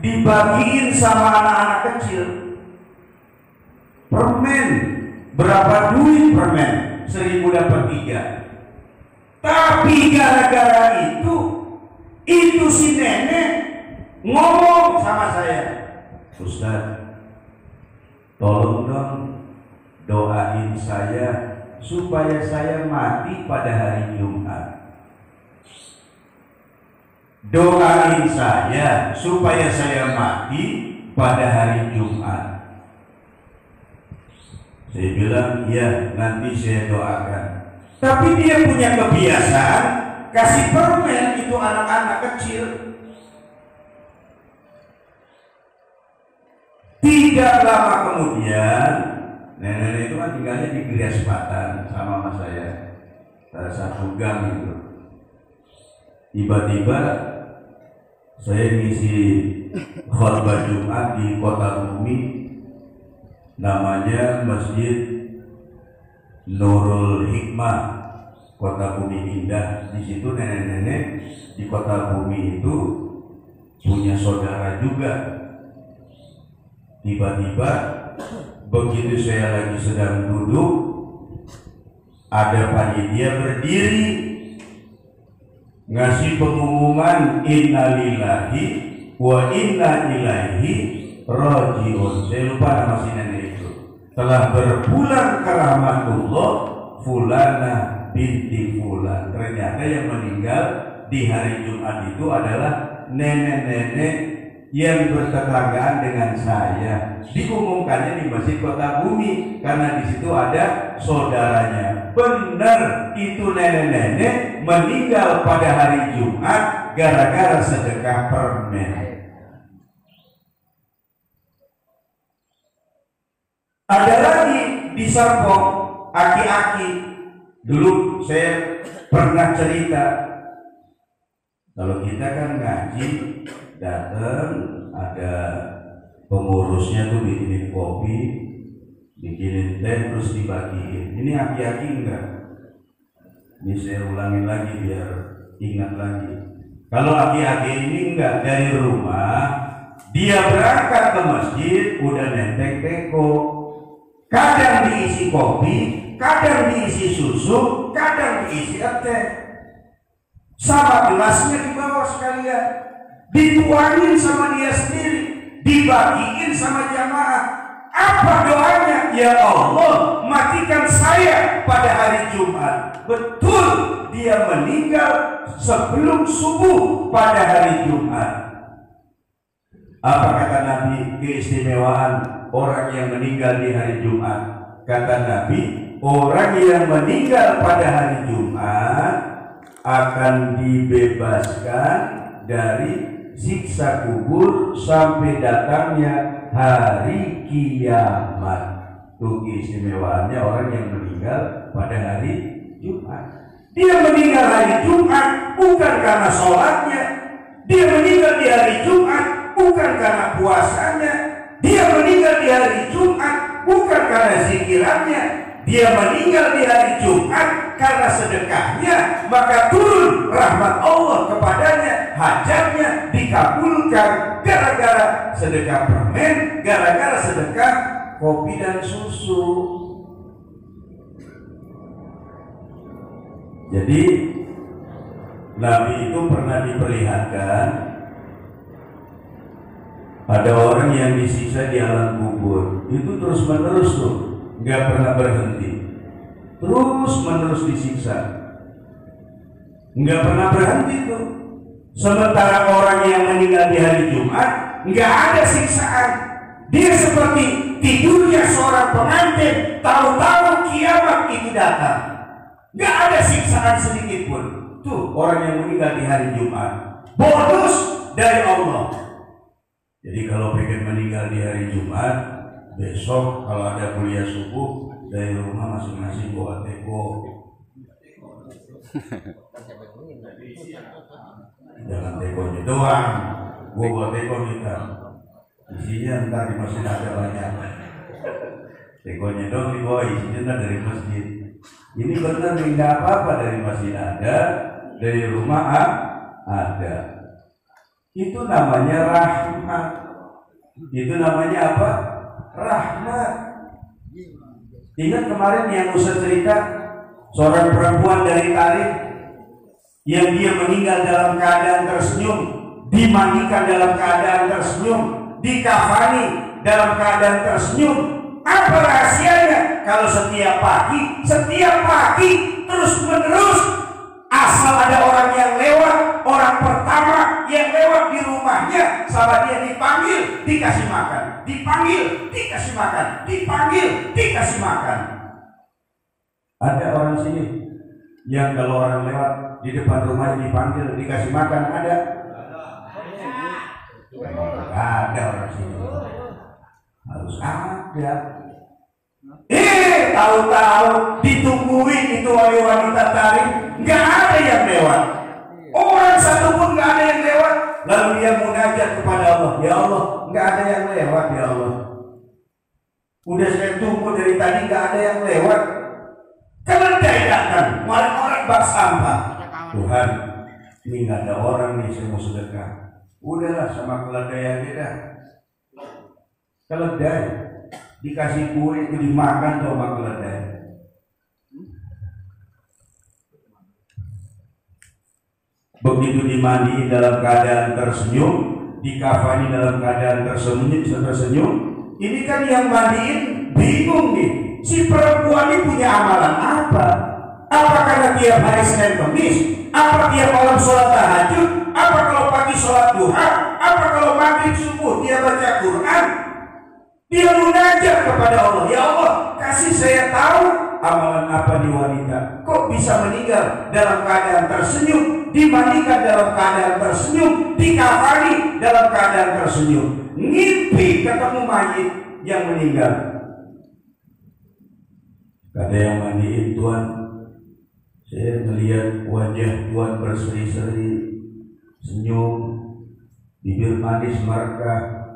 dibagiin sama anak-anak kecil. Permen, berapa duit permen? 1.000 dapat 3. Tapi gara-gara itu si nenek ngomong sama saya, Ustaz, tolong dong doain saya supaya saya mati pada hari Jumat. Doain saya supaya saya mati pada hari Jumat. Saya bilang, ya nanti saya doakan. Tapi dia punya kebiasaan kasih permen itu anak-anak kecil. Tidak lama kemudian, nenek itu kan tinggalnya di Geria Selatan sama mas saya, satu gang itu. Tiba-tiba saya ngisi khutbah Jumat di Kota Bumi, namanya Masjid Nurul Hikmah, Kota Bumi Indah. Di situ nenek-nenek di Kota Bumi itu punya saudara juga. Tiba-tiba begitu saya lagi sedang duduk, ada panitia berdiri ngasih pengumuman innalillahi wa inna ilaihi rajiun. Saya lupa nama si nenek itu. Telah berpulang ke rahmatullah fulana binti fulan. Ternyata yang meninggal di hari Jumat itu adalah nenek-nenek yang bertetanggaan dengan saya. Diumumkannya di Masjid Kota Bumi karena di situ ada saudaranya. Benar, itu nenek-nenek meninggal pada hari Jumat gara-gara sedekah permen. Ada lagi di Serpong, aki-aki. Dulu saya pernah cerita, kalau kita kan ngaji, datang ada pengurusnya tuh bikinin kopi, bikinin teh, terus dibagiin. Ini aki-aki enggak? Ini saya ulangin lagi biar ingat lagi. Kalau aki-aki ini enggak, dari rumah dia berangkat ke masjid udah nenteng teko. Kadang diisi kopi, kadang diisi susu, kadang diisi teh. Sama gelasnya dibawa sekalian, dituangin sama dia sendiri, dibagiin sama jamaah. Apa doanya? Ya Allah, matikan saya pada hari Jumat. Betul, dia meninggal sebelum subuh pada hari Jumat. Apa kata Nabi keistimewaan orang yang meninggal di hari Jumat? Kata Nabi, orang yang meninggal pada hari Jumat akan dibebaskan dari siksa kubur sampai datangnya hari kiamat. Itu keistimewaannya orang yang meninggal pada hari Jumat. Dia meninggal hari Jumat bukan karena sholatnya, dia meninggal di hari Jumat bukan karena puasanya, dia meninggal di hari Jumat bukan karena zikirannya, dia meninggal di hari Jumat karena sedekahnya, maka turun rahmat Allah kepadanya, hajatnya dikabulkan gara-gara sedekah permen, gara-gara sedekah kopi dan susu. Jadi Nabi itu pernah diperlihatkan ada orang yang disiksa di alam kubur, itu terus menerus tuh, nggak pernah berhenti, terus menerus disiksa, nggak pernah berhenti tuh. Sementara orang yang meninggal di hari Jumat nggak ada siksaan, dia seperti tidurnya seorang pengantin, tahu-tahu kiamat itu datang, nggak ada siksaan sedikit pun. Tuh orang yang meninggal di hari Jumat, bonus dari Allah. Jadi kalau pengen meninggal di hari Jumat, besok kalau ada kuliah subuh dari rumah masing-masing bawa teko. Jangan tekonya doang, gua bawa teko kita. Isinya ntar di masjid ada banyak. Tekonya dong dibawa, isinya ntar dari masjid. Ini benar nggak apa-apa, dari masjid ada, dari rumah ada. Itu namanya rahmat. Itu namanya apa? Rahmat. Ingat kemarin yang Ustaz cerita seorang perempuan dari Taif yang dia meninggal dalam keadaan tersenyum, dimandikan dalam keadaan tersenyum, dikafani dalam keadaan tersenyum. Apa rahasianya? Kalau setiap pagi terus menerus, asal ada orang yang lewat, orang pertama yang lewat di rumahnya, sama dia dipanggil, dikasih makan, dipanggil, dikasih makan, dipanggil, dikasih makan. Ada orang sini yang kalau orang lewat di depan rumahnya dipanggil, dikasih makan, ada? Ada orang sini. Harus ada. Tahu-tahu ditungguin itu oleh wanita Taif, nggak ada yang lewat. Orang satu pun nggak ada yang lewat. Lalu dia munajat kepada Allah, ya Allah, nggak ada yang lewat ya Allah. Udah saya tunggu dari tadi nggak ada yang lewat. Keledai datang, orang-orang bak sampah. Tuhan, ini nggak ada orang nih, saya mau sedekah. Udahlah sama keledai aja dah. Keledai dikasih kue itu dimakan sama keledai. Begitu dimandi dalam keadaan tersenyum, dikafani dalam keadaan tersenyum. Ini kan yang mandiin bingung nih. Si perempuan ini punya amalan apa? Apa karena tiap hari Senin Kamis? Apa tiap malam sholat tahajud? Apa kalau pagi sholat duha? Apa kalau maghrib subuh dia baca Quran? Dia munajat kepada Allah, ya Allah, kasih saya tahu amalan apa di wanita. Kok bisa meninggal dalam keadaan tersenyum, dimandikan dalam keadaan tersenyum, dikafani dalam keadaan tersenyum, ngimpi ketemu mayit yang meninggal. Ada yang mandiin Tuhan, saya melihat wajah Tuhan berseri-seri, senyum, bibir manis mereka.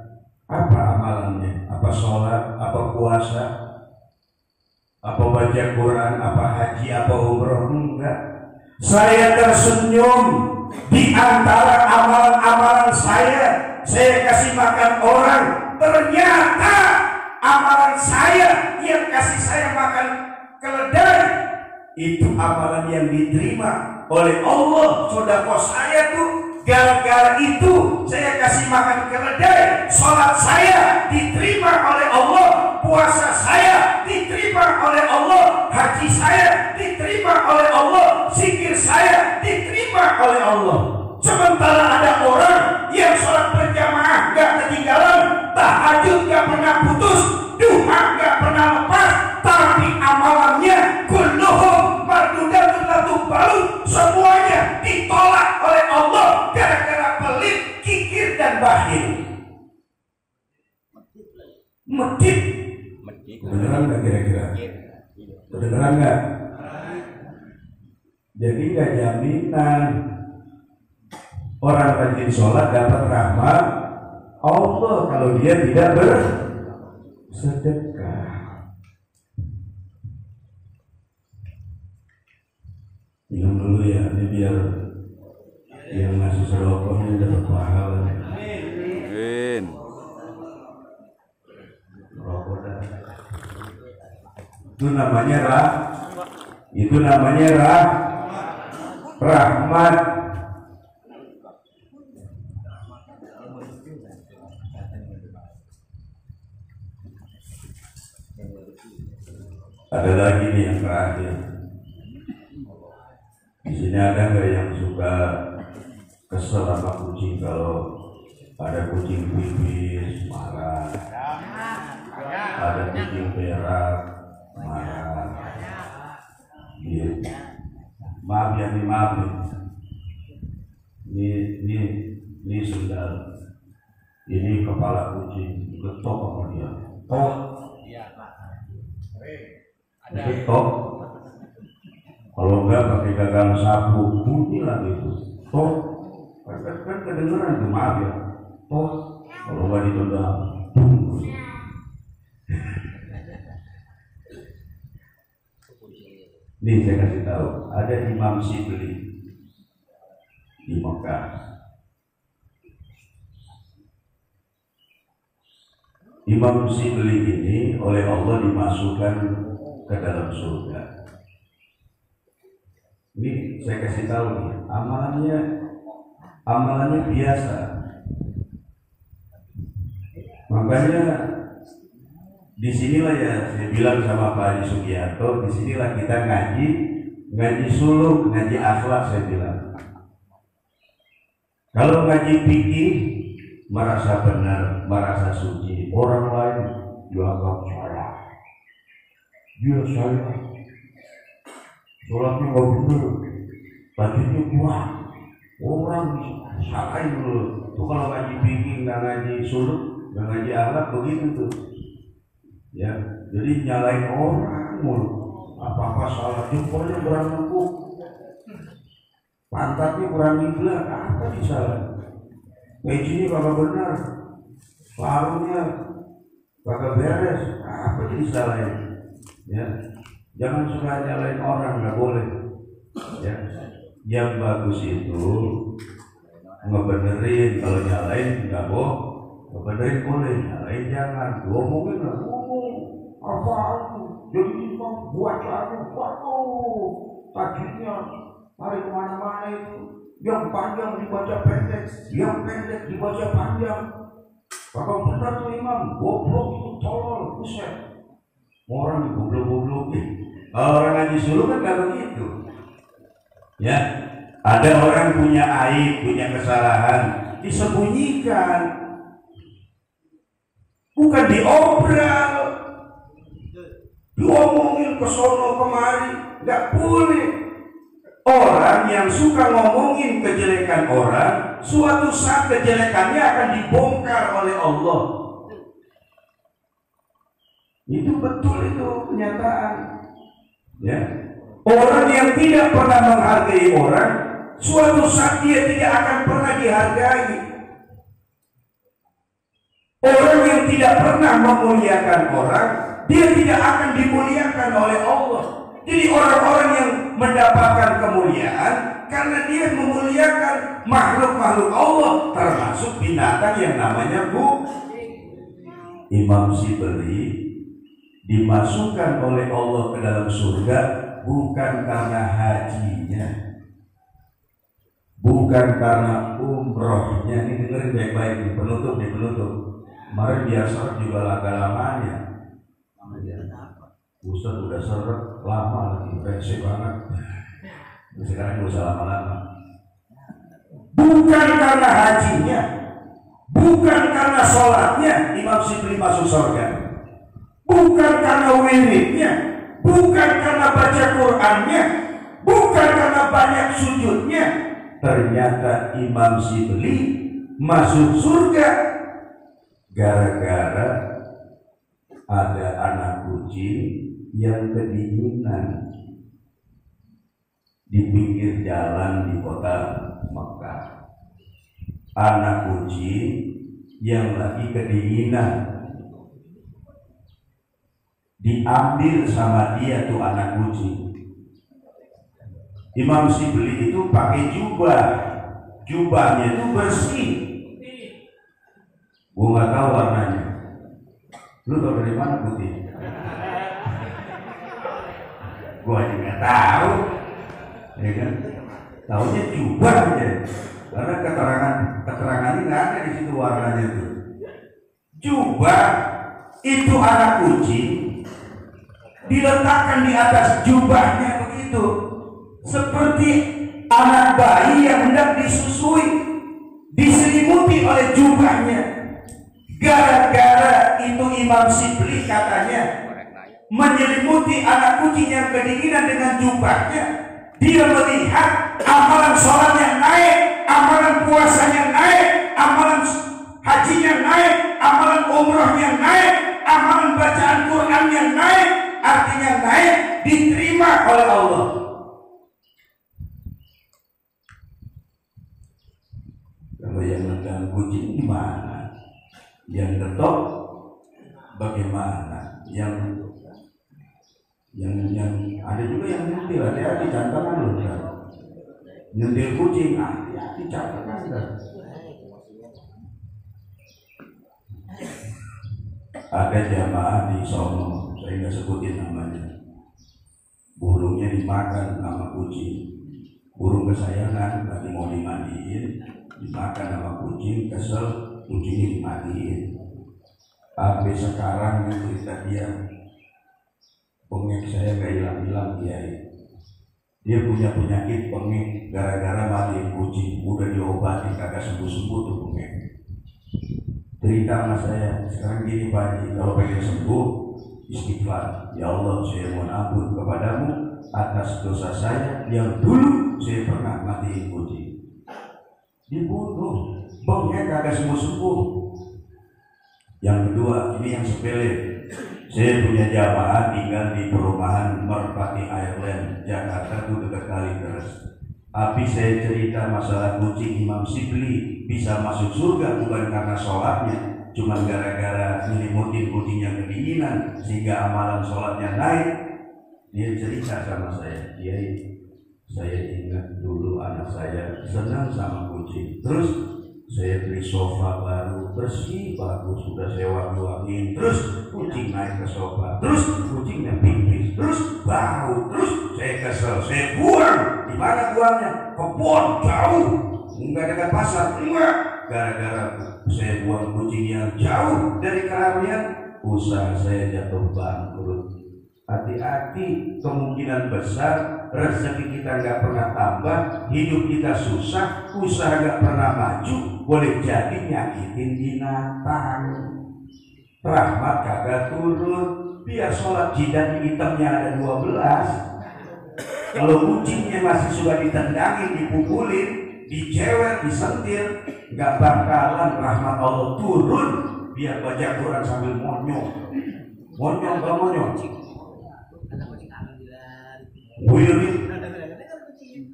Apa amalannya? Apa sholat? Apa puasa? Apa baca Quran? Apa haji? Apa umroh? Enggak. Saya tersenyum di antara amalan-amalan saya kasih makan orang. Ternyata amalan saya yang kasih saya makan keledai, itu amalan yang diterima oleh Allah. Sedekah saya tuh gara-gara itu saya kasih makan keledai. Sholat saya diterima oleh Allah, puasa saya diterima oleh Allah, haji saya diterima oleh Allah, zikir saya diterima oleh Allah. Sementara ada orang yang sholat berjamaah gak ketinggalan, tahajud gak pernah putus, duha gak pernah lepas, tapi amalannya kulluhum mardudatun latubbalu, semuanya ditolak oleh Allah gara-gara pelit, kikir dan bakhil. Medit. Kedengeran nggak kira-kira? Kedengeran nggak? Jadi nggak jaminan orang rajin sholat dapat rahmat Allah kalau dia tidak bersedekah. Minum dulu ya, ini biar yang ngasih sedekahnya dapat pahala. Amin. Itu namanya rahmat. Ada lagi nih yang terakhir. Di sini ada nggak yang suka kesel sama kucing kalau ada kucing pipis marah, ada kucing berak marah, gitu. Maaf ya, ini sendal, ini kepala kucing, ketok sama dia, tok, ketok. Kalau enggak pakai gagang sapu, bunyi lagi itu. Tok, kan kedengeran tuh, maaf ya. Tok, kalau enggak ditendang, bung. Nih saya kasih tahu, ada Imam Sibli di Mekah. Imam Sibli ini oleh Allah dimasukkan ke dalam surga. Ini saya kasih tahu nih, amalannya biasa. Makanya disinilah ya saya bilang sama Pak Haji Sugiarto, disinilah kita ngaji suluk, ngaji akhlak saya bilang. Kalau ngaji fikih merasa benar, merasa suci, orang lain dianggap salah. Dia salah. Sholatnya nggak benar, tajwidnya kurang. Orang salahin dulu. Tuh kalau ngaji fikih nggak ngaji suluk, nggak ngaji akhlak begitu tuh. Ya, jadi nyalain orang mulu. Apa-apa salah, jempolnya kurang empuk, pantatnya kurang ngiblak, apa disalahin? Pejinya kagak benar, sarungnya kagak beres, apa disalahin? Ya, jangan suka nyalain orang, nggak boleh. Ya, yang bagus itu ngebenerin, kalau nyalain nggak boh, ngebenerin boleh, nyalain jangan. Ngomongin lah, apa jadi buat lagi, tajwidnya hari kemana-mana itu, yang panjang dibaca pendek, yang pendek dibaca panjang. Kalau benar tuh imam, goblok itu tolol, buset. Orang goblok-goblokin. Kalau orang ngaji suluk kan gak begitu. Ya, ada orang punya aib, punya kesalahan, disembunyikan, bukan diobral, diomongin ke sono kemari, nggak boleh. Orang yang suka ngomongin kejelekan orang, suatu saat kejelekannya akan dibongkar oleh Allah. Itu betul, itu kenyataan. Ya, orang yang tidak pernah menghargai orang, suatu saat dia tidak akan pernah dihargai. Orang yang tidak pernah memuliakan orang, dia tidak akan dimuliakan oleh Allah. Jadi orang-orang yang mendapatkan kemuliaan karena dia memuliakan makhluk-makhluk Allah, termasuk binatang yang namanya Imam Sibli dimasukkan oleh Allah ke dalam surga bukan karena hajinya, bukan karena umrohnya. Ini dengerin baik-baik nih, penutup. Kemarin biar seret juga laga-lamanya. Ustaz udah seret lama lagi, resep banget. Sekarang gak usah lama-lama. Bukan karena hajinya, bukan karena sholatnya Imam Sibli masuk surga, bukan karena wiridnya, bukan karena baca Qur'annya, bukan karena banyak sujudnya. Ternyata Imam Sibli masuk surga gara-gara ada anak kucing yang kedinginan di pinggir jalan di kota Mekah. Anak kucing yang lagi kedinginan diambil sama dia tuh anak kucing. Imam Sibli itu pakai jubahnya itu bersih. Gua nggak tahu warnanya. Lu tahu dari mana putih? Gua aja nggak tahu, ya kan? Taunya jubah aja. Karena keterangannya nggak ada di situ warnanya itu. Jubah itu anak kucing diletakkan di atas jubahnya begitu, seperti anak bayi yang hendak disusui, diselimuti oleh jubahnya. Gara-gara itu Imam Sibli katanya menyelimuti anak kucing yang kedinginan dengan jubahnya, dia melihat amalan sholatnya naik, amalan puasanya naik, amalan hajinya naik, amalan umrohnya naik, amalan bacaan Qur'annya naik. Artinya naik, diterima oleh Allah. Kalau yang megang kucing gimana? Yang ketok bagaimana? Yang ada juga yang nyentil, hati-hati jangan loh. Nyentil kucing, hati-hati jangan. ada jamaah di sono, saya nggak sebutin namanya, burungnya dimakan sama kucing, burung kesayangan lagi mau dimandiin, dimakan sama kucing, kesel, kucingnya dimatiin. Sampai sekarang cerita dia, bengek saya gak hilang-hilang dia punya penyakit bengek gara-gara mandiin kucing, udah diobati kagak sembuh-sembuh tuh bengek. Cerita sama saya, sekarang gini Pak Haji, kalau pengen sembuh, istighfar. Ya Allah, saya mohon ampun kepadamu atas dosa saya yang dulu saya pernah matiin kucing. Dibunuh, bengek kagak sembuh-sembuh. Yang kedua, ini yang sepele. Saya punya jamaah tinggal di perumahan Merpati Airland, Jakarta tuh dekat Kalideres. Tapi saya cerita masalah kucing Imam Sibli bisa masuk surga bukan karena sholatnya, cuma gara-gara nyelimutin kucing yang kedinginan sehingga amalan sholatnya naik. Dia cerita sama saya, saya ingat dulu anak saya senang sama kucing, terus saya beli sofa baru bersih bagus, sudah saya wangi-wangiin, terus kucing naik ke sofa, terus kucingnya pipis, terus bau, terus saya kesel, saya buang. Di mana buangnya? Kebun jauh, nggak dekat pasar, enggak. Gara-gara saya buang kucing yang jauh dari keramaian, usaha saya jatuh bangkrut. Hati-hati, kemungkinan besar rezeki kita nggak pernah tambah, hidup kita susah, usaha nggak pernah maju, boleh jadi nyakitin binatang. Rahmat kagak turun, biar sholat jidat hitamnya ada 12. Kalau kucingnya masih suka ditendangin, dipukulin, dicewer, disentil, nggak bakalan rahmat Allah turun. Biar baca Quran sambil monyong, gak monyong. Wirid,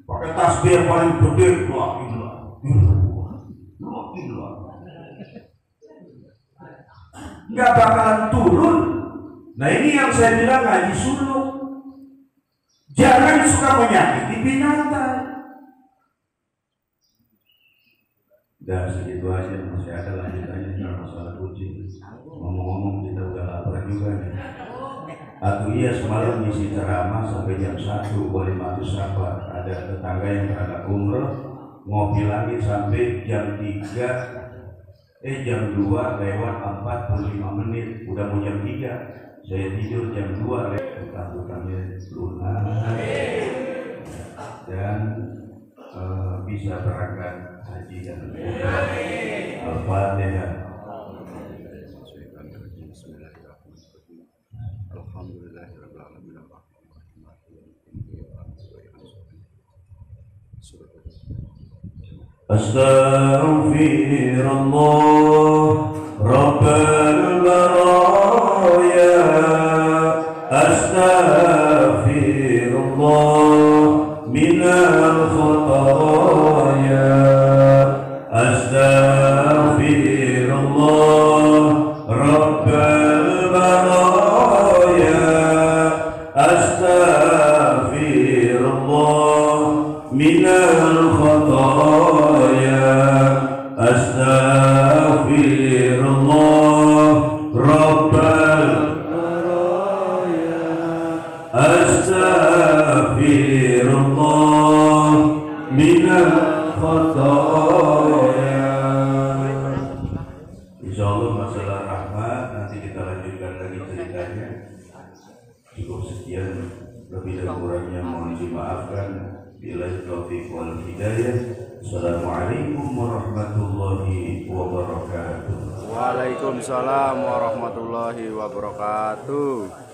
pakai tasbih paling gede, nggak bakalan turun. Nah ini yang saya bilang ngaji suluk. Jangan suka menyakiti binatang. Dan segitu aja, masih ada lanjutannya masalah kucing. Ngomong-ngomong kita udah lapar juga nih. Aku semalam ngisi ceramah sampai jam 1, boleh mati sapa. Ada tetangga yang berangkat umroh, ngopi lagi sampai jam 3, jam 2 lewat 45 menit, udah mau jam 3. Saya tidur jam 2, utang-utangnya lunas dan bisa berangkat haji dan umrah. Al-Fatihah. Astaghfirullah Rabbal baraya, astaghfirullah minal khataya, astaghfirullah Rabbal baraya, astaghfirullah minal khataya, astaghfirullah Rabbal baraya, astaghfirullah minal khataya. Insyaallah masalah rahmat nanti kita lanjutkan lagi ceritanya. Cukup sekian, lebih dan kurangnya mohon dimaafkan. Billahi taufiq wal hidayah. Assalamualaikum warahmatullahi wabarakatuh. Waalaikumsalam warahmatullahi wabarakatuh.